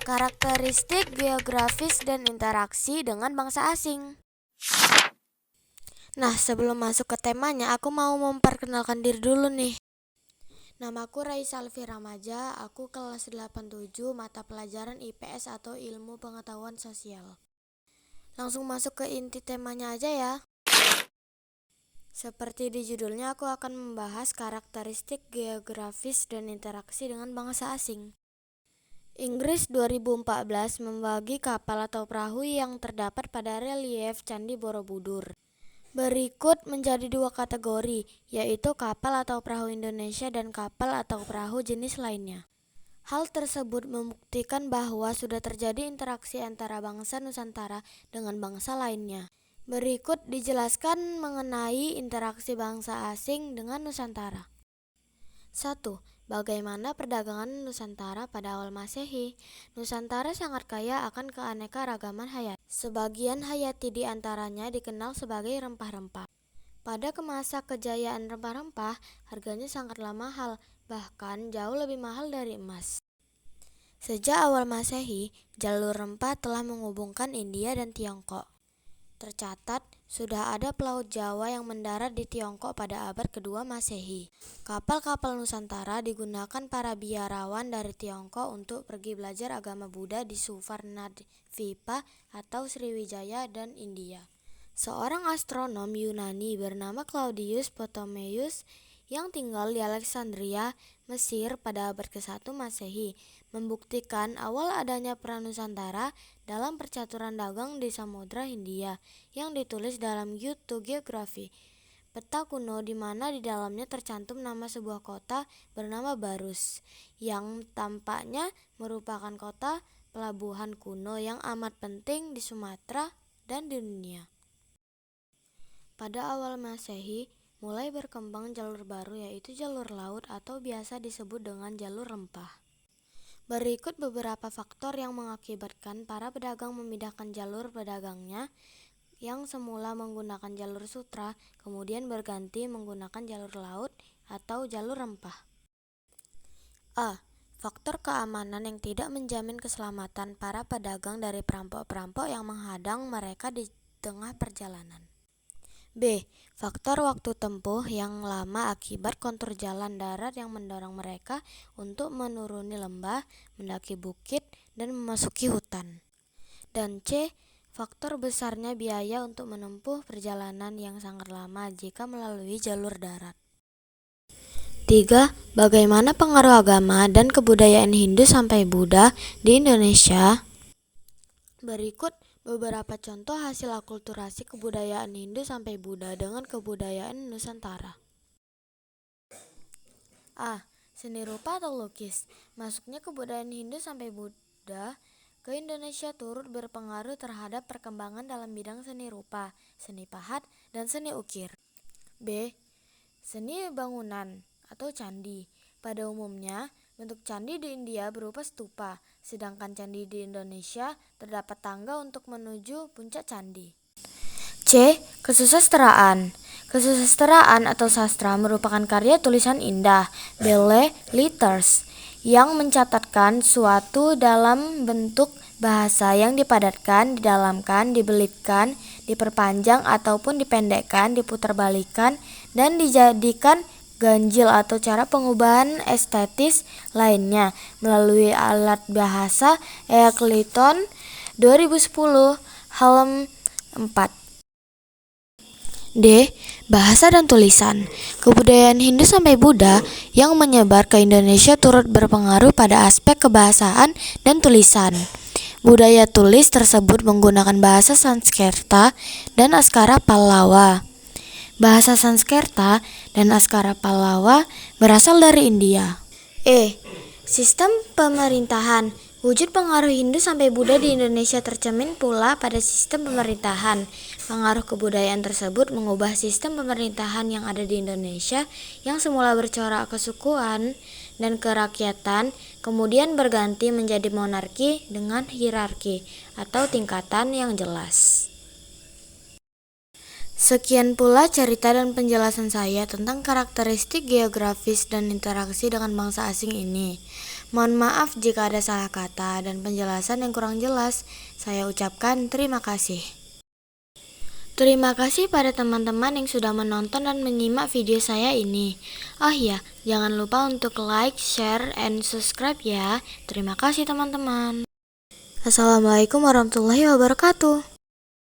Karakteristik geografis dan interaksi dengan bangsa asing. Nah, sebelum masuk ke temanya, aku mau memperkenalkan diri dulu nih. Namaku Raisa Alfira Maja, aku kelas 87 mata pelajaran IPS atau Ilmu Pengetahuan Sosial. Langsung masuk ke inti temanya aja ya. Seperti di judulnya, aku akan membahas karakteristik geografis dan interaksi dengan bangsa asing. Inggris 2014 membagi kapal atau perahu yang terdapat pada relief Candi Borobudur. Berikut menjadi dua kategori, yaitu kapal atau perahu Indonesia dan kapal atau perahu jenis lainnya. Hal tersebut membuktikan bahwa sudah terjadi interaksi antara bangsa Nusantara dengan bangsa lainnya. Berikut dijelaskan mengenai interaksi bangsa asing dengan Nusantara. 1. Bagaimana perdagangan Nusantara pada awal Masehi? Nusantara sangat kaya akan keanekaragaman hayati. Sebagian hayati di antaranya dikenal sebagai rempah-rempah. Pada masa kejayaan rempah-rempah, harganya sangatlah mahal, bahkan jauh lebih mahal dari emas. Sejak awal Masehi, jalur rempah telah menghubungkan India dan Tiongkok. Tercatat, sudah ada pelaut Jawa yang mendarat di Tiongkok pada abad kedua Masehi. Kapal-kapal Nusantara digunakan para biarawan dari Tiongkok untuk pergi belajar agama Buddha di Suvarnadvipa atau Sriwijaya dan India. Seorang astronom Yunani bernama Claudius Ptolemaios yang tinggal di Alexandria, Mesir pada abad ke-1 Masehi, membuktikan awal adanya peran Nusantara dalam percaturan dagang di Samudra Hindia yang ditulis dalam Guide to Geography, peta kuno di mana di dalamnya tercantum nama sebuah kota bernama Barus, yang tampaknya merupakan kota pelabuhan kuno yang amat penting di Sumatera dan di dunia. Pada awal Masehi, mulai berkembang jalur baru yaitu jalur laut atau biasa disebut dengan jalur rempah. Berikut beberapa faktor yang mengakibatkan para pedagang memindahkan jalur pedagangnya yang semula menggunakan jalur sutra, kemudian berganti menggunakan jalur laut atau jalur rempah. A. Faktor keamanan yang tidak menjamin keselamatan para pedagang dari perampok-perampok yang menghadang mereka di tengah perjalanan. B. Faktor waktu tempuh yang lama akibat kontur jalan darat yang mendorong mereka untuk menuruni lembah, mendaki bukit, dan memasuki hutan. Dan C. Faktor besarnya biaya untuk menempuh perjalanan yang sangat lama jika melalui jalur darat. 3. Bagaimana pengaruh agama dan kebudayaan Hindu sampai Buddha di Indonesia? Berikut beberapa contoh hasil akulturasi kebudayaan Hindu sampai Buddha dengan kebudayaan Nusantara. A. Seni rupa atau lukis. Masuknya kebudayaan Hindu sampai Buddha ke Indonesia turut berpengaruh terhadap perkembangan dalam bidang seni rupa, seni pahat, dan seni ukir. B. Seni bangunan atau candi. Pada umumnya, bentuk candi di India berupa stupa, sedangkan candi di Indonesia terdapat tangga untuk menuju puncak candi. C. Kesusastraan. Kesusastraan atau sastra merupakan karya tulisan indah, belles letters, yang mencatatkan suatu dalam bentuk bahasa yang dipadatkan, didalamkan, dibelitkan, diperpanjang ataupun dipendekkan, diputarbalikkan, dan dijadikan ganjil atau cara pengubahan estetis lainnya melalui alat bahasa Eccleton 2010 halaman 4. D. Bahasa dan tulisan. Kebudayaan Hindu sampai Buddha yang menyebar ke Indonesia turut berpengaruh pada aspek kebahasaan dan tulisan. Budaya tulis tersebut menggunakan bahasa Sanskerta dan Askara Pallawa. Bahasa Sanskerta dan Askara Pallawa berasal dari India. E. Sistem pemerintahan. Wujud pengaruh Hindu sampai Buddha di Indonesia tercermin pula pada sistem pemerintahan. Pengaruh kebudayaan tersebut mengubah sistem pemerintahan yang ada di Indonesia yang semula bercorak kesukuan dan kerakyatan, kemudian berganti menjadi monarki dengan hierarki atau tingkatan yang jelas. Sekian pula cerita dan penjelasan saya tentang karakteristik geografis dan interaksi dengan bangsa asing ini. Mohon maaf jika ada salah kata dan penjelasan yang kurang jelas. Saya ucapkan terima kasih. Terima kasih pada teman-teman yang sudah menonton dan menyimak video saya ini. Oh iya, jangan lupa untuk like, share, and subscribe ya. Terima kasih teman-teman. Assalamualaikum warahmatullahi wabarakatuh.